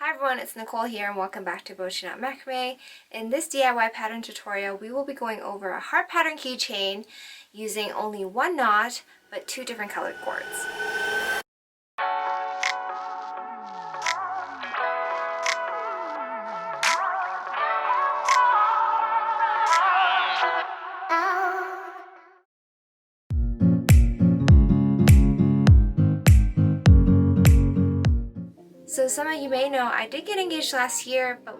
Hi everyone, it's Nicole here and welcome back to BOCHINOT Macrame. In this DIY pattern tutorial, we will be going over a heart pattern keychain using only one knot but two different colored cords. So some of you may know I did get engaged last year, but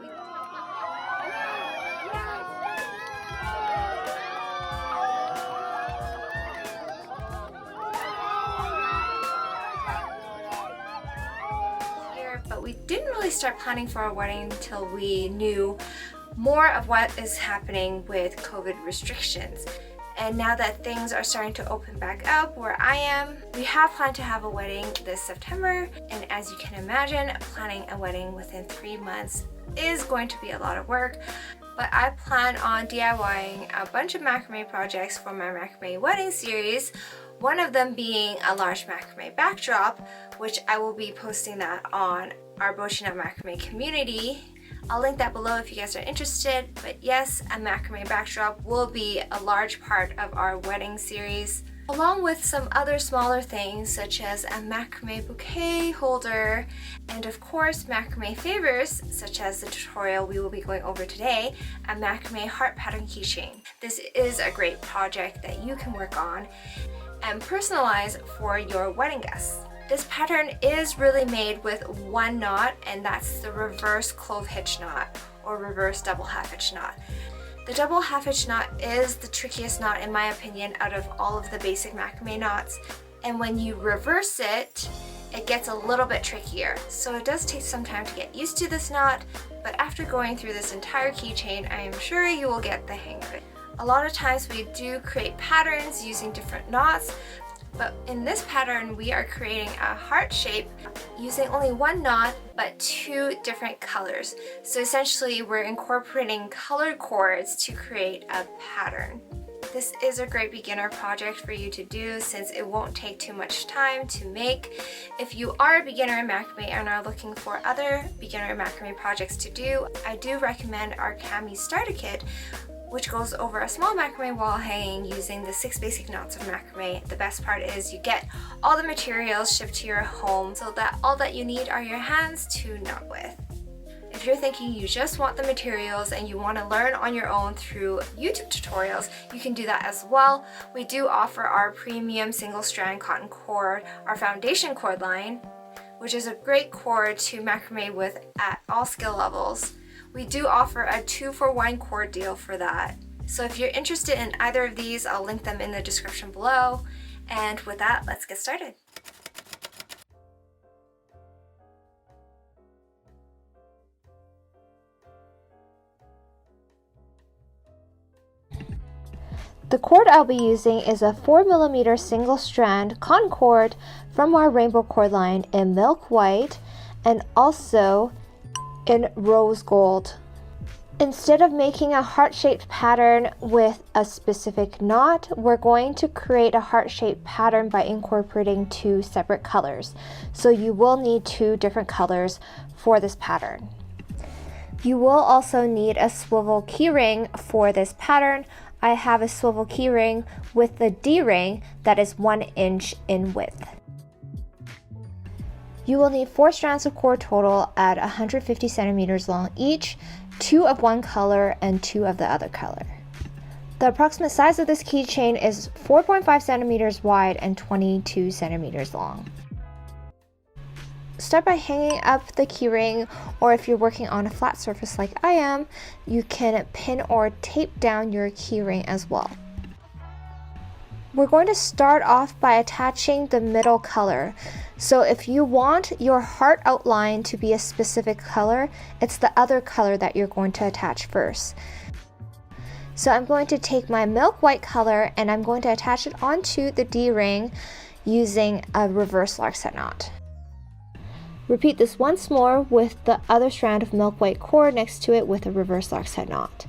we didn't really start planning for our wedding until we knew more of what is happening with COVID restrictions. And now that things are starting to open back up where I am, we have planned to have a wedding this September. And as you can imagine, planning a wedding within 3 months is going to be a lot of work. But I plan on DIYing a bunch of macrame projects for my macrame wedding series. One of them being a large macrame backdrop, which I will be posting that on our BOCHINOT macrame community. I'll link that below if you guys are interested, but yes, a macrame backdrop will be a large part of our wedding series, along with some other smaller things such as a macrame bouquet holder, and of course macrame favors such as the tutorial we will be going over today, a macrame heart pattern keychain. This is a great project that you can work on and personalize for your wedding guests. This pattern is really made with one knot, and that's the reverse clove hitch knot or reverse double half hitch knot. The double half hitch knot is the trickiest knot in my opinion out of all of the basic macrame knots, and when you reverse it, it gets a little bit trickier. So it does take some time to get used to this knot, but after going through this entire keychain, I am sure you will get the hang of it. A lot of times we do create patterns using different knots, but in this pattern we are creating a heart shape using only one knot but two different colors. So essentially we're incorporating colored cords to create a pattern. This is a great beginner project for you to do since it won't take too much time to make. If you are a beginner in macrame and are looking for other beginner macrame projects to do, I do recommend our Cami starter kit, which goes over a small macrame wall hanging using the 6 basic knots of macrame. The best part is you get all the materials shipped to your home so that all that you need are your hands to knot with. If you're thinking you just want the materials and you want to learn on your own through YouTube tutorials, you can do that as well. We do offer our premium single strand cotton cord, our foundation cord line, which is a great cord to macrame with at all skill levels. We do offer a 2-for-1 cord deal for that. So if you're interested in either of these, I'll link them in the description below. And with that, let's get started. The cord I'll be using is a 4mm single strand cotton cord from our rainbow cord line in milk white and also in rose gold. Instead of making a heart-shaped pattern with a specific knot, we're going to create a heart-shaped pattern by incorporating two separate colors. So you will need two different colors for this pattern. You will also need a swivel keyring for this pattern. I have a swivel keyring with the D-ring that is 1 inch in width. You will need 4 strands of cord total at 150 centimeters long each, 2 of one color and 2 of the other color. The approximate size of this keychain is 4.5 centimeters wide and 22 centimeters long. Start by hanging up the keyring, or if you're working on a flat surface like I am, you can pin or tape down your keyring as well. We're going to start off by attaching the middle color. So if you want your heart outline to be a specific color, it's the other color that you're going to attach first. So I'm going to take my milk white color and I'm going to attach it onto the D-ring using a reverse larkset knot. Repeat this once more with the other strand of milk white cord next to it with a reverse larkset knot.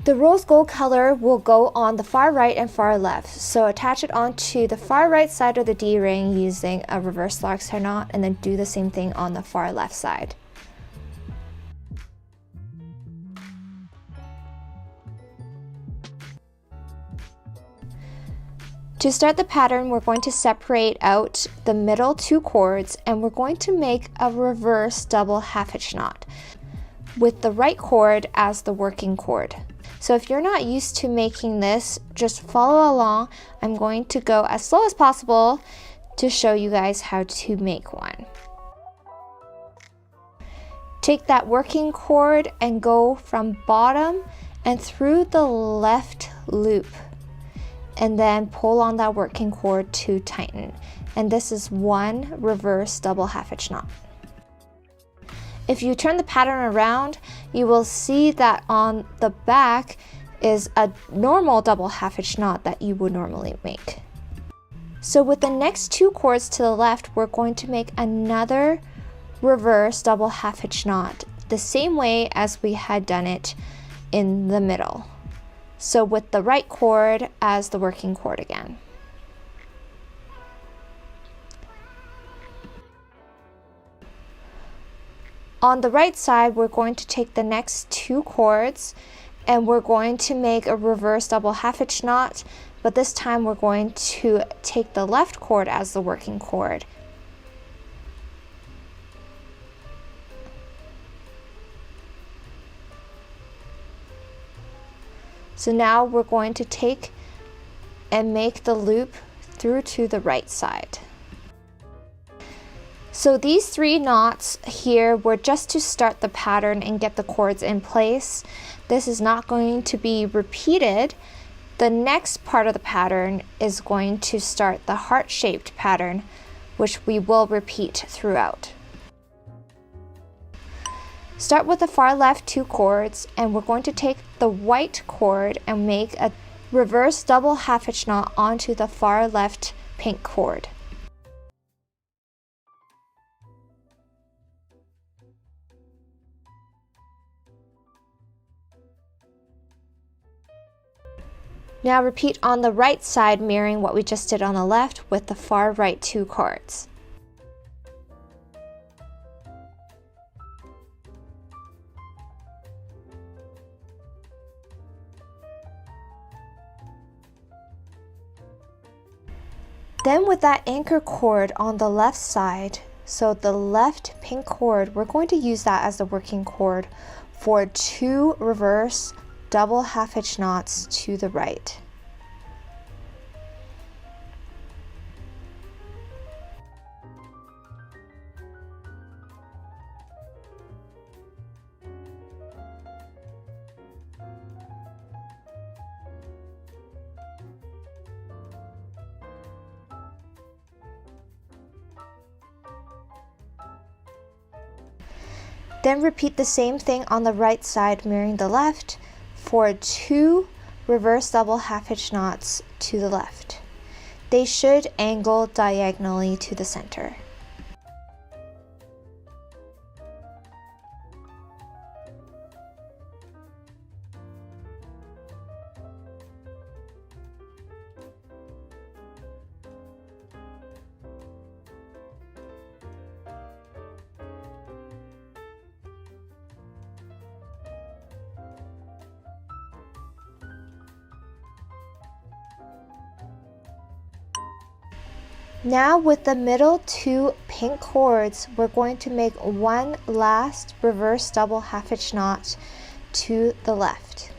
The rose gold color will go on the far right and far left, so attach it onto the far right side of the D-ring using a reverse lark's hair knot, and then do the same thing on the far left side. To start the pattern, we're going to separate out the middle 2 cords, and we're going to make a reverse double half hitch knot with the right cord as the working cord. So if you're not used to making this, just follow along. I'm going to go as slow as possible to show you guys how to make one. Take that working cord and go from bottom and through the left loop, and then pull on that working cord to tighten. And this is one reverse double half hitch knot. If you turn the pattern around, you will see that on the back is a normal double half hitch knot that you would normally make. So with the next 2 cords to the left, we're going to make another reverse double half hitch knot the same way as we had done it in the middle. So with the right cord as the working cord again. On the right side, we're going to take the next 2 cords and we're going to make a reverse double half hitch knot, but this time we're going to take the left cord as the working cord. So now we're going to take and make the loop through to the right side. So these 3 knots here were just to start the pattern and get the cords in place. This is not going to be repeated. The next part of the pattern is going to start the heart-shaped pattern, which we will repeat throughout. Start with the far left 2 cords, and we're going to take the white cord and make a reverse double half hitch knot onto the far left pink cord. Now repeat on the right side, mirroring what we just did on the left with the far right 2 cords. Then with that anchor cord on the left side, so the left pink cord, we're going to use that as the working cord for 2 reverse double half hitch knots to the right. Then repeat the same thing on the right side, mirroring the left, for 2 reverse double half hitch knots to the left. They should angle diagonally to the center. Now with the middle 2 pink cords, we're going to make one last reverse double half hitch knot to the left.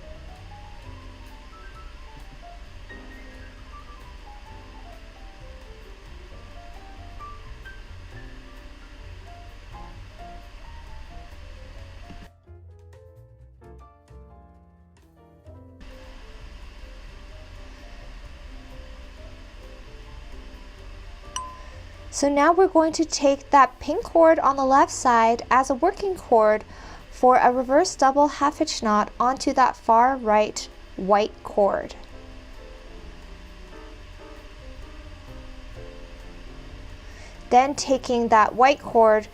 So now we're going to take that pink cord on the left side as a working cord for a reverse double half hitch knot onto that far right white cord. Then taking that white cord,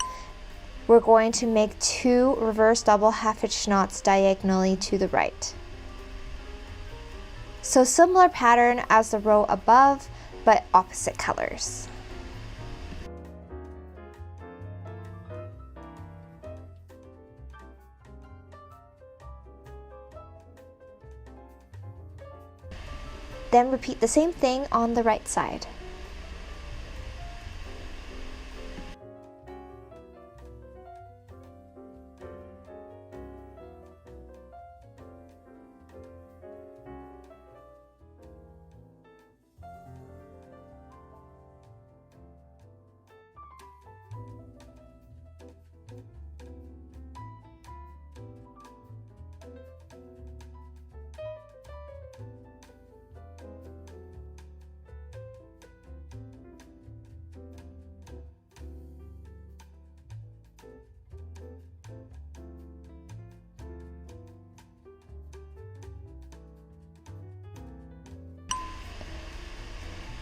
we're going to make 2 reverse double half hitch knots diagonally to the right. So similar pattern as the row above, but opposite colors. Then repeat the same thing on the right side.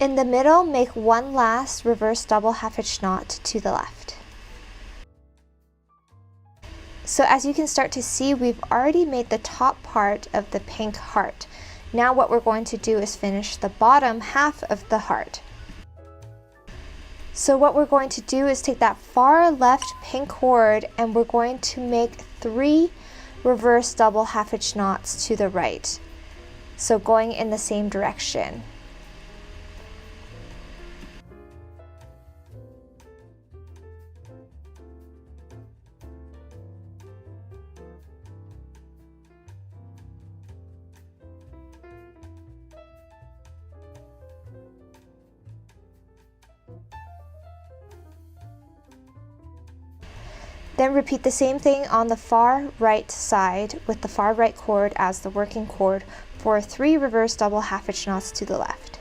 In the middle, make one last reverse double half hitch knot to the left. So as you can start to see, we've already made the top part of the pink heart. Now what we're going to do is finish the bottom half of the heart. So what we're going to do is take that far left pink cord and we're going to make 3 reverse double half hitch knots to the right. So going in the same direction. Then repeat the same thing on the far right side with the far right cord as the working cord for 3 reverse double half hitch knots to the left.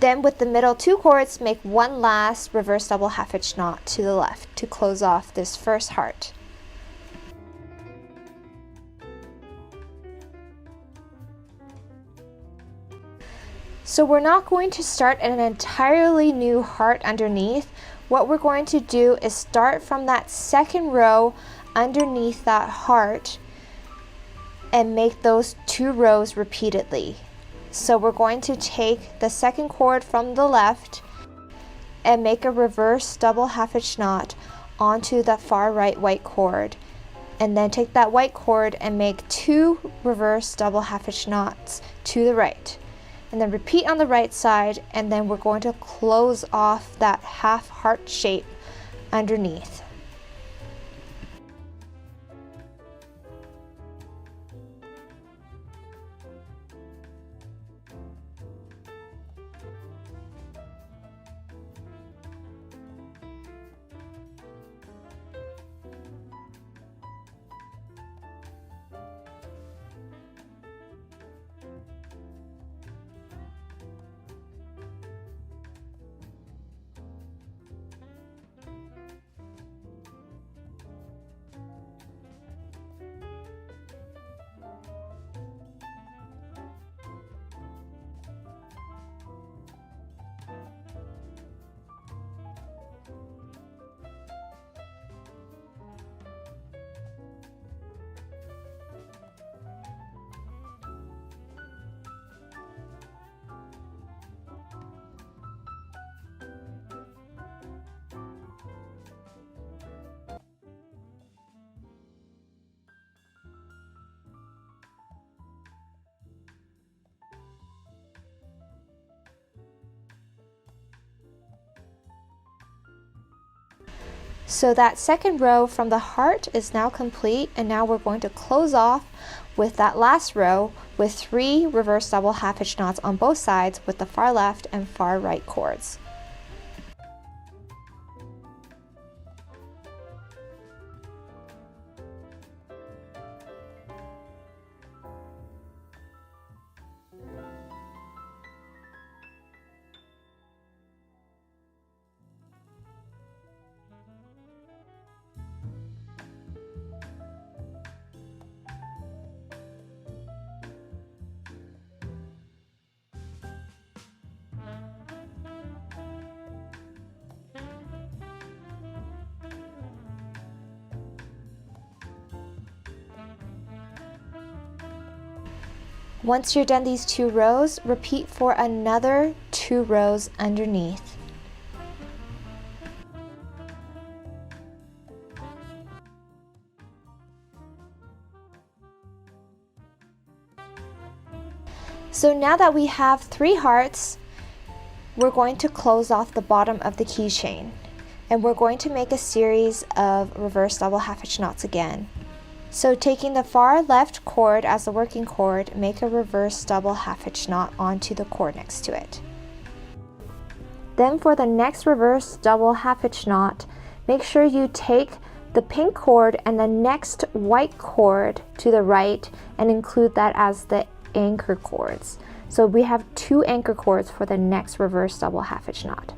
Then with the middle 2 cords, make one last reverse double half hitch knot to the left to close off this first heart. So we're not going to start an entirely new heart underneath. What we're going to do is start from that second row underneath that heart and make those 2 rows repeatedly. So we're going to take the second cord from the left and make a reverse double half hitch knot onto the far right white cord. And then take that white cord and make 2 reverse double half hitch knots to the right. And then repeat on the right side, and then we're going to close off that half heart shape underneath. So that second row from the heart is now complete, and now we're going to close off with that last row with 3 reverse double half hitch knots on both sides with the far left and far right cords. Once you're done these 2 rows, repeat for another 2 rows underneath. So now that we have 3 hearts, we're going to close off the bottom of the keychain, and we're going to make a series of reverse double half hitch knots again. So taking the far left cord as the working cord, make a reverse double half hitch knot onto the cord next to it. Then for the next reverse double half hitch knot, make sure you take the pink cord and the next white cord to the right and include that as the anchor cords. So we have 2 anchor cords for the next reverse double half hitch knot.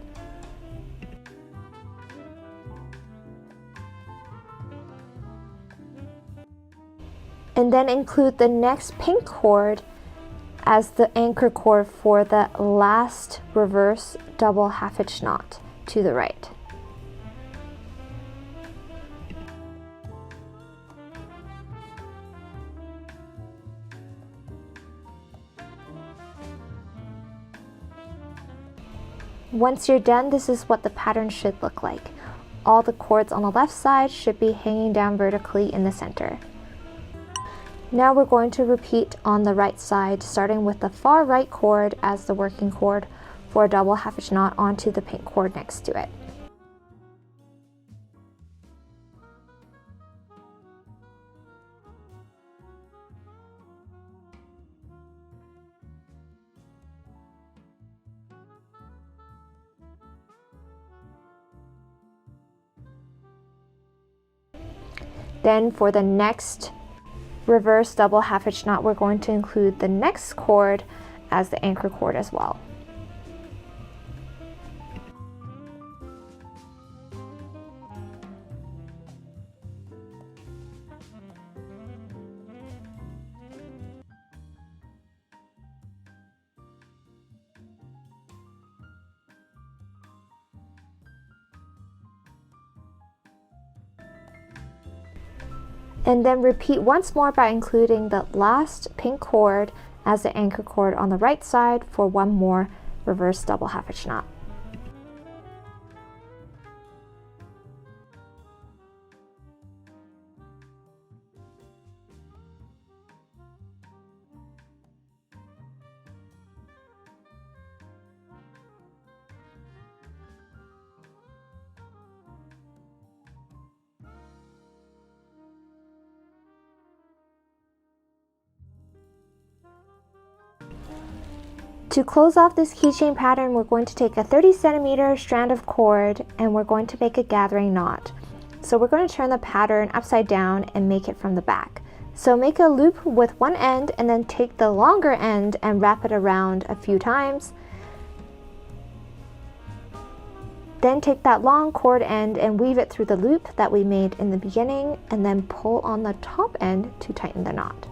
And then include the next pink cord as the anchor cord for the last reverse double half hitch knot to the right. Once you're done, this is what the pattern should look like. All the cords on the left side should be hanging down vertically in the center. Now we're going to repeat on the right side, starting with the far right cord as the working cord for a double half hitch knot onto the pink cord next to it. Then for the next reverse double half hitch knot, we're going to include the next cord as the anchor cord as well. And then repeat once more by including the last pink cord as the anchor cord on the right side for one more reverse double half hitch knot. To close off this keychain pattern, we're going to take a 30cm strand of cord and we're going to make a gathering knot. So we're going to turn the pattern upside down and make it from the back. So make a loop with one end and then take the longer end and wrap it around a few times. Then take that long cord end and weave it through the loop that we made in the beginning and then pull on the top end to tighten the knot.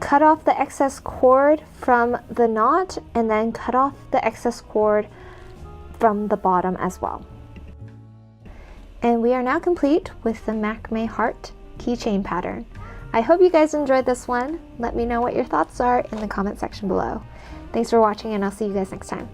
Cut off the excess cord from the knot and then cut off the excess cord from the bottom as well. And we are now complete with the macrame heart keychain pattern. I hope you guys enjoyed this one. Let me know what your thoughts are in the comment section below. Thanks for watching and I'll see you guys next time.